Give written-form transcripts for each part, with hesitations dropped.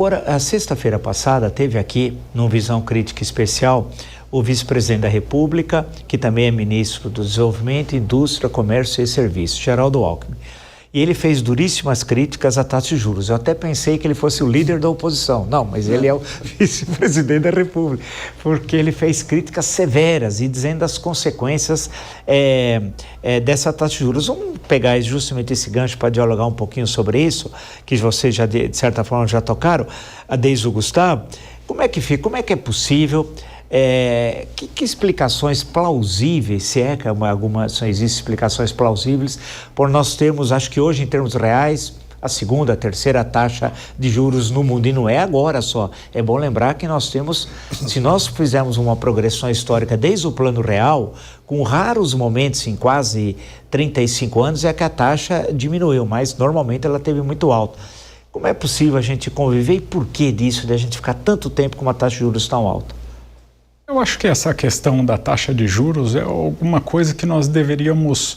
Agora, a sexta-feira passada teve aqui, no Visão Crítica Especial, o vice-presidente da República, que também é ministro do Desenvolvimento, Indústria, Comércio e Serviços, Geraldo Alckmin. E ele fez duríssimas críticas à taxa de juros. Eu até pensei que ele fosse o líder da oposição. Não, mas ele é o vice-presidente da República, porque ele fez críticas severas e dizendo as consequências dessa taxa de juros. Vamos pegar justamente esse gancho para dialogar um pouquinho sobre isso, que vocês já, de certa forma, já tocaram, desde o Gustavo. Como é que fica? Como é que é possível? Que explicações plausíveis, se é que existem explicações plausíveis, por nós termos, acho que hoje em termos reais, a segunda, a terceira taxa de juros no mundo, e não é agora só. É bom lembrar que nós temos, se nós fizermos uma progressão histórica desde o Plano Real, com raros momentos em quase 35 anos, é que a taxa diminuiu, mas normalmente ela teve muito alta. Como é possível a gente conviver e por que disso, de a gente ficar tanto tempo com uma taxa de juros tão alta? Eu acho que essa questão da taxa de juros é alguma coisa que nós deveríamos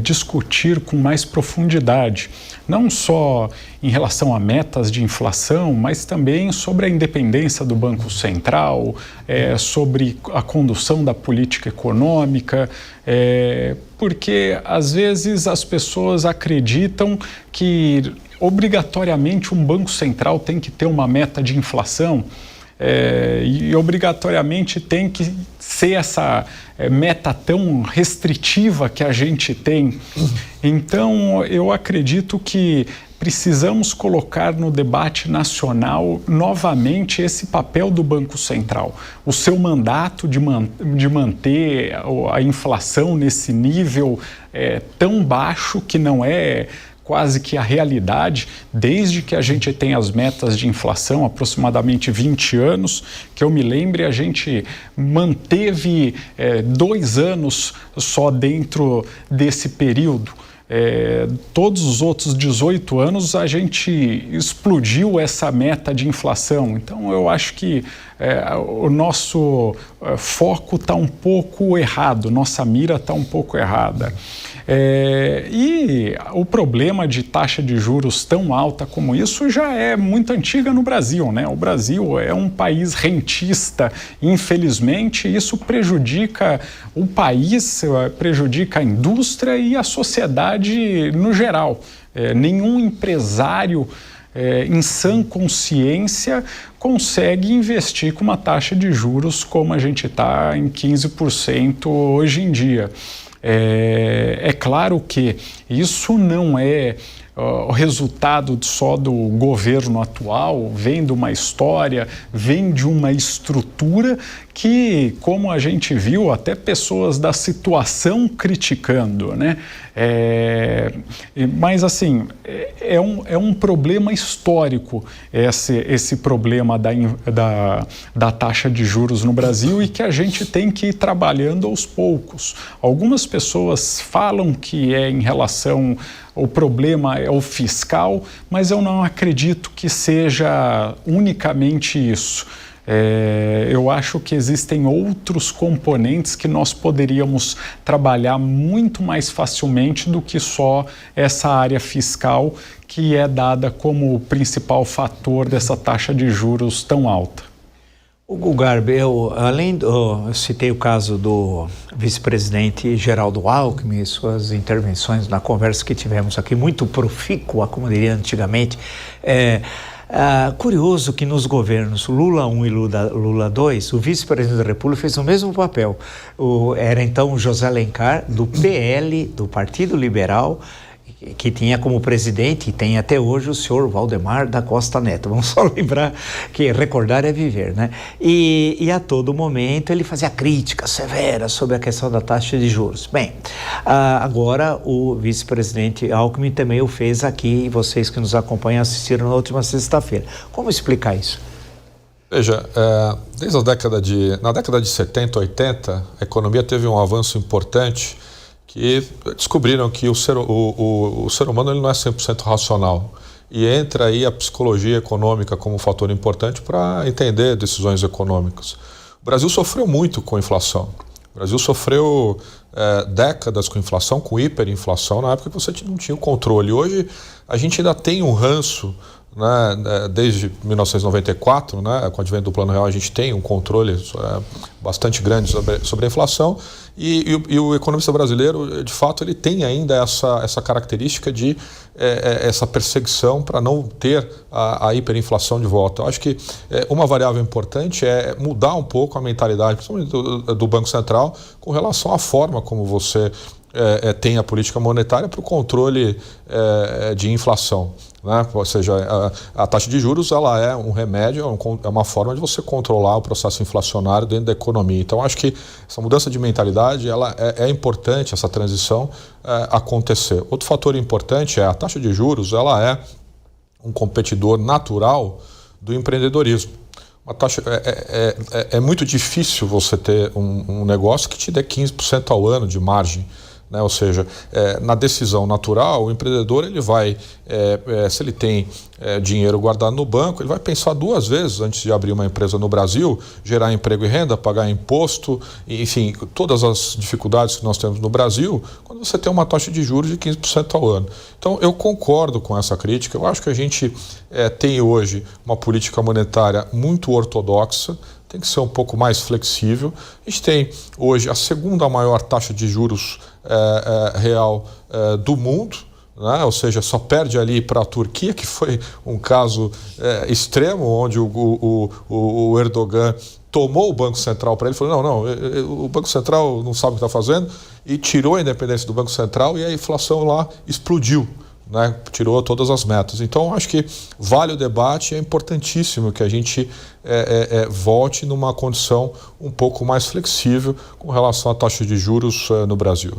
discutir com mais profundidade, não só em relação a metas de inflação, mas também sobre a independência do Banco Central, sobre a condução da política econômica, porque às vezes as pessoas acreditam que obrigatoriamente um Banco Central tem que ter uma meta de inflação. E obrigatoriamente tem que ser essa meta tão restritiva que a gente tem. Então, eu acredito que precisamos colocar no debate nacional novamente esse papel do Banco Central, o seu mandato de manter a inflação nesse nível tão baixo que não é quase que a realidade, desde que a gente tem as metas de inflação, aproximadamente 20 anos, que eu me lembre, a gente manteve 2 anos só dentro desse período. Todos os outros 18 anos a gente explodiu essa meta de inflação. Então eu acho que o nosso foco está um pouco errado, nossa mira está um pouco errada. E o problema de taxa de juros tão alta como isso já é muito antiga no Brasil, né? O Brasil é um país rentista, infelizmente isso prejudica o país, prejudica a indústria e a sociedade no geral. Nenhum empresário em sã consciência consegue investir com uma taxa de juros como a gente está em 15% hoje em dia. É claro que isso não é o resultado só do governo atual, vem de uma história, vem de uma estrutura que, como a gente viu, até pessoas da situação criticando, né? Mas assim, é um problema histórico esse problema da taxa de juros no Brasil e que a gente tem que ir trabalhando aos poucos. Algumas pessoas falam que em relação o problema é o fiscal, mas eu não acredito que seja unicamente isso. Eu acho que existem outros componentes que nós poderíamos trabalhar muito mais facilmente do que só essa área fiscal, que é dada como o principal fator dessa taxa de juros tão alta. Hugo Garbi, eu citei o caso do vice-presidente Geraldo Alckmin e suas intervenções na conversa que tivemos aqui, muito profícua, como diria antigamente. Curioso que nos governos Lula 1 e Lula 2, o vice-presidente da República fez o mesmo papel. Era então José Alencar, do PL, do Partido Liberal, que tinha como presidente, e tem até hoje, o senhor Valdemar da Costa Neto. Vamos só lembrar que recordar é viver, né? E a todo momento ele fazia críticas severas sobre a questão da taxa de juros. Bem, agora o vice-presidente Alckmin também o fez aqui, e vocês que nos acompanham assistiram na última sexta-feira. Como explicar isso? Veja, desde na década de 70, 80, a economia teve um avanço importante que descobriram que o ser humano ele não é 100% racional. E entra aí a psicologia econômica como um fator importante para entender decisões econômicas. O Brasil sofreu muito com a inflação. O Brasil sofreu décadas com inflação, com hiperinflação, na época que você não tinha o controle. Hoje a gente ainda tem um ranço né, desde 1994, né, com o advento do Plano Real, a gente tem um controle bastante grande sobre a inflação e o economista brasileiro, de fato, ele tem ainda essa característica de essa perseguição para não ter a hiperinflação de volta. Eu acho que uma variável importante é mudar um pouco a mentalidade, principalmente do Banco Central, com relação à forma como você tem a política monetária para o controle de inflação. Né? Ou seja, a taxa de juros ela é um remédio, é uma forma de você controlar o processo inflacionário dentro da economia. Então, acho que essa mudança de mentalidade ela é importante, essa transição acontecer. Outro fator importante é a taxa de juros, ela é um competidor natural do empreendedorismo. Uma taxa, é muito difícil você ter um negócio que te dê 15% ao ano de margem. Né? Ou seja, na decisão natural, o empreendedor ele vai, se ele tem dinheiro guardado no banco, ele vai pensar 2 vezes antes de abrir uma empresa no Brasil, gerar emprego e renda, pagar imposto, enfim, todas as dificuldades que nós temos no Brasil, quando você tem uma taxa de juros de 15% ao ano. Então, eu concordo com essa crítica. Eu acho que a gente tem hoje uma política monetária muito ortodoxa, tem que ser um pouco mais flexível. A gente tem hoje a segunda maior taxa de juros real do mundo, né? Ou seja, só perde ali para a Turquia, que foi um caso extremo, onde o Erdogan tomou o Banco Central para ele, falou, não, o Banco Central não sabe o que está fazendo, e tirou a independência do Banco Central e a inflação lá explodiu. Né, tirou todas as metas. Então, acho que vale o debate, é importantíssimo que a gente volte numa condição um pouco mais flexível com relação à taxa de juros no Brasil.